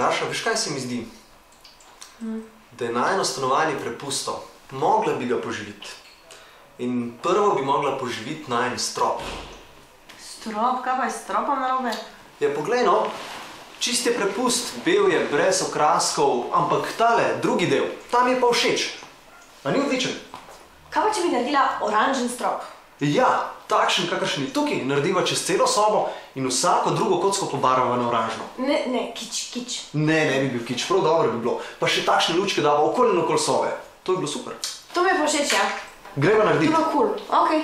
Daša, veš kaj se mi zdi? Da je najino stanovanje prepusto. Mogla bi ga poživiti. In prvo bi mogla poživiti najin strop. Strop? Kaj pa je s stropom narobe? Ja, poglej no, čist je prepust, bel je, brez okraskov, ampak tale, drugi del, tam je pa všeč. A ni odličen? Kaj pa če bi naredila oranžen strop? Ja, takšen, kakršen je tukaj, narediva čez celo sobo in vsako drugo kocko pobarvava na oranžno. Ne, kič. Ne bi bil kič, prav dobro bi bilo. Pa še takšne lučke dava okoli in okoli sobe. To bi bilo super. To mi je pa všeč, ja. Greva narediti. To je cool, okej.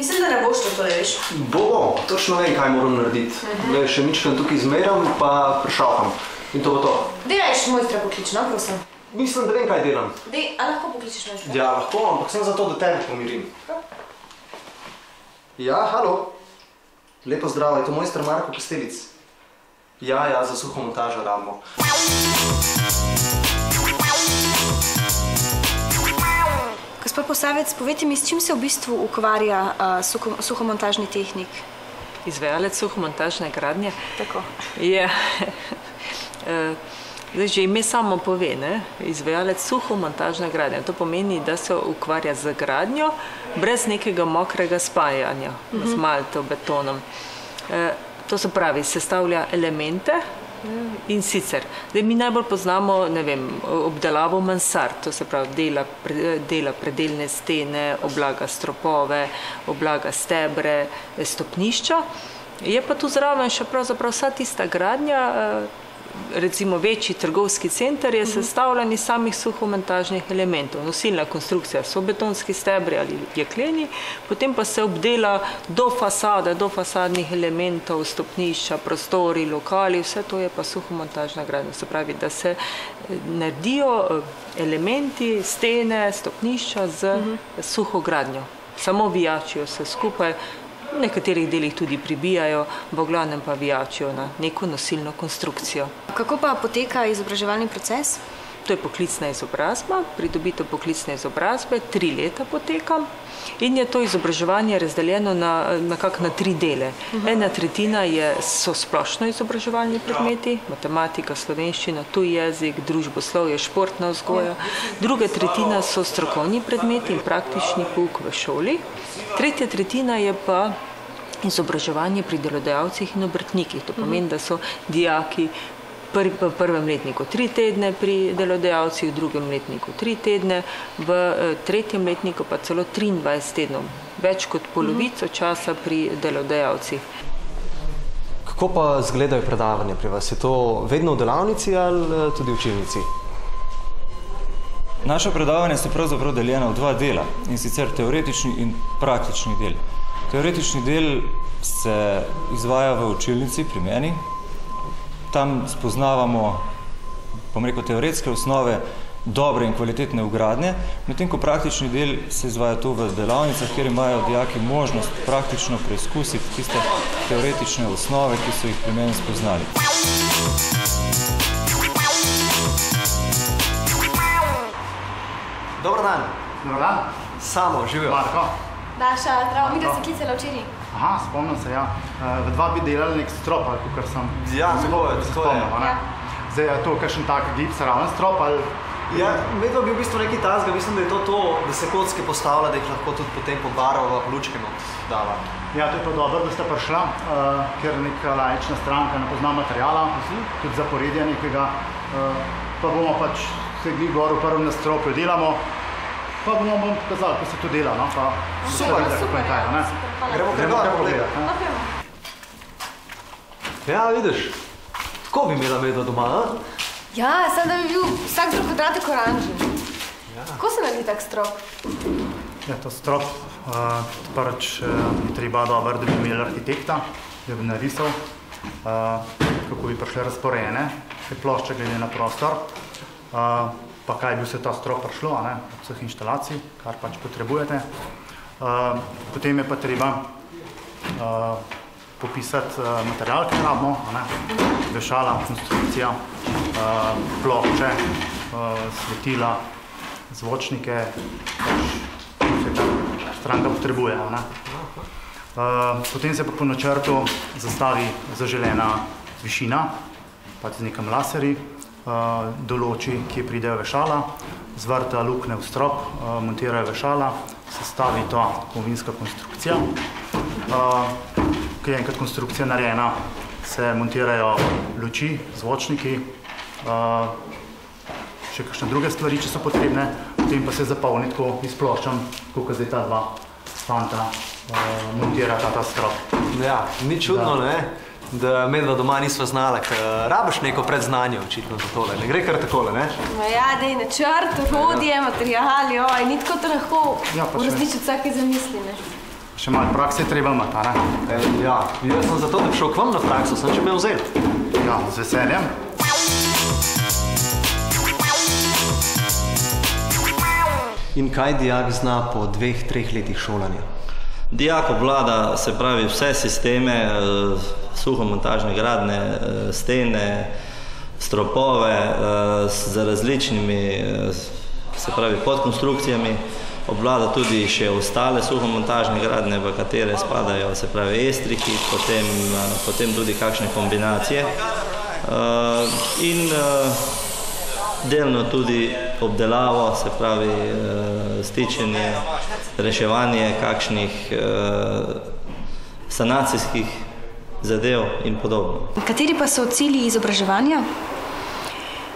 Mislim, da ne boš to tole, veš. Bo, točno vem, kaj moram narediti. Še ničkam tukaj izmeram, pa prešalkam. In to bo to. Dej rajš mojstra poklič, no, prosim. Mislim, da vem, kaj delam. Dej, a lahko pokličeš mojstra? Ja, lahko, ampak sem zato, da tebe pomirim. Ja, halo. Lepo zdravo, je to mojster Marko Kastelic? Ja, za suho montažo rabimo. Gospod Posavec, povejte mi, s čim se v bistvu ukvarja suhomontažni tehnik? Izvajalec suhomontažne gradnje? Tako. Je, že ime samo pove, ne? Izvajalec suhomontažne gradnje. To pomeni, da se ukvarja z gradnjo brez nekega mokrega spajanja z malto, betonom. To se pravi, sestavlja elemente in sicer. Mi najbolj poznamo, ne vem, obdelavo mansard, to se pravi, dela predelne stene, oblaga stropove, oblaga stebre, stopnišča. Je pa tu zraven še pravzaprav vsa tista gradnja, recimo večji trgovski center je sestavljen iz samih suhomontažnih elementov. Nosilna konstrukcija so betonski stebri ali jekleni, potem pa se obdela do fasade, do fasadnih elementov, stopnišča, prostori, lokali, vse to je pa suhomontažna gradnja. Se pravi, da se naredijo elementi, stene, stopnišča z suho gradnjo. Samo vijačijo se skupaj, v nekaterih delih tudi pribijajo, v glavnem pa vijačijo na neko nosilno konstrukcijo. Kako pa poteka izobraževalni proces? To je poklicna izobrazba, pridobitev poklicne izobrazbe, 3 leta poteka in je to izobraževanje razdeljeno nekako na 3 dele. Ena tretjina so splošno izobraževalni predmeti, matematika, slovenščina, tuj jezik, družboslovje, športna vzgoja. Druga tretjina so strokovni predmeti in praktični pouk v šoli. Tretja tretjina je pa izobraževanje pri delodajalcih in obrtnikih. To pomeni, da so dijaki v prvem letniku 3 tedne pri delodajalcih, v drugem letniku 3 tedne, v tretjem letniku pa celo 23 tednov. Več kot polovico časa pri delodajalcih. Kako pa izgledajo predavanja pri vas? Je to vedno v delavnici ali tudi v učilnici? Naša predavanja so pravzaprav deljena v 2 dela, in sicer teoretični in praktični del. Teoretični del se izvaja v učilnici pri meni. Tam spoznavamo, bom rekel, teoretske osnove dobre in kvalitetne vgradnje, medtem ko praktični del se izvaja tu v delavnicah, kjer imajo dijaki možnost praktično preizkusiti tiste teoretične osnove, ki so jih pri meni spoznali. Dobar dan. Dobar dan. Samo, živijo. Marko. Daša, zdravo, mi da se klicala včeraj. Aha, spomnim se, ja. V 2 bi delali nek strop, ali kakor sem... Ja, tako je. Zdaj, je to kakšen tak gips, raven strop, ali... Ja, vedno bi v bistvu nekaj tazga, mislim, da je to, da se kocke postavlja, da jih lahko tudi potem pobarvava, lučke dava. Ja, to je pa dobro, da ste prišla, ker neka laična stranka ne pozna materijala, tudi zaporedja nekega, pa bomo pač se gli gor v prvem nastropju delamo, pa bomo vam pokazali, kako se to dela, no, pa... Super, ja, Gremo pogledati. Ja, vidiš, tako bi imela meda doma, a? Ja, samo da bi bil vsak drug kvadratek oranžen. Kako se naredi tak strop? Ja, to strop, prvič je treba dobro, da bi imeli arhitekta, da bi narisal, kako bi prišle razporejene, te plošče glede na prostor, pa kaj bi vse ta strop prišlo, od vseh inštalacij, kar pač potrebujete. Potem je pa treba popisati material, ki rabimo, vešala, konstrukcija, plošče, svetila, zvočnike, vse kar stranka potrebuje. Potem se pa po načrtu zastavi zaželena višina, pač z nekim laserji, določi, kje pridejo vešala, zvrta luknje v strop, montirajo vešala, sestavi to kovinska konstrukcija. Ko je enkrat konstrukcija narejena, se montirajo luči, zvočniki, še kakšne druge stvari, če so potrebne, potem pa se zapolni tako izploščam, kot zdaj ta dva fanta montirata ta strop. Ja, ni čudno, ne? Da medva doma nisva znala, ker rabiš neko predznanje očitno za tole, ne gre kar takole, ne? Ja, dej načrt, orodje, material, joj, ni tako to lahko uresničiti vsake zamisli, ne? Še malo prakse treba imati, ne? Ja, jaz sem zato, da bi šel k vam na prakso, sem če me vzel. Ja, z veseljem. In kaj dijak zna po 2-3 letih šolanja? Dijak obvlada, se pravi, vse sisteme, suhomontažne gradnje, stene, stropove z različnimi, se pravi, podkonstrukcijami. Obvlada tudi še ostale suhomontažne gradnje, v katere spadajo, se pravi, estriki, potem tudi kakšne kombinacije. In delno tudi obdelavo, se pravi, stičenje, reševanje kakšnih sanacijskih zadev in podobno. Kateri pa so cilji izobraževanja?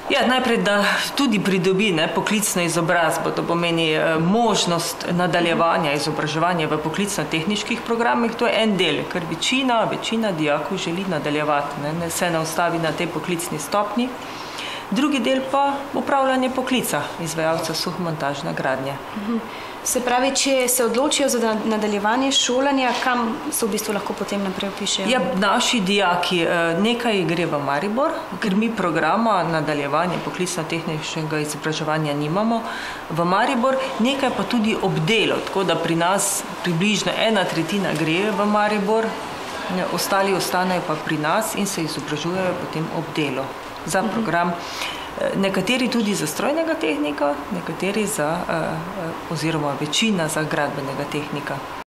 Ja, najprej, da tudi pridobi poklicno izobrazbo, to pomeni možnost nadaljevanja izobraževanja v poklicno-tehniških programih. To je en del, ker večina dijakov želi nadaljevati, ne se ne ustavi na tej poklicni stopnji. Drugi del pa upravljanje poklica izvajalca suhomontažne gradnje. Se pravi, če se odločijo za nadaljevanje šolanja, kam se v bistvu lahko potem naprej vpišejo? Ja, naši dijaki, nekaj gre v Maribor, ker mi programa nadaljevanja poklicno-tehničnega izobraževanja nimamo v Maribor, nekaj pa tudi obdelo, tako da pri nas približno 1/3 gre v Maribor, ostali ostanejo pa pri nas in se izobražujejo potem obdelo za program. Nekateri tudi za strojnega tehnika, nekateri oziroma večina za gradbenega tehnika.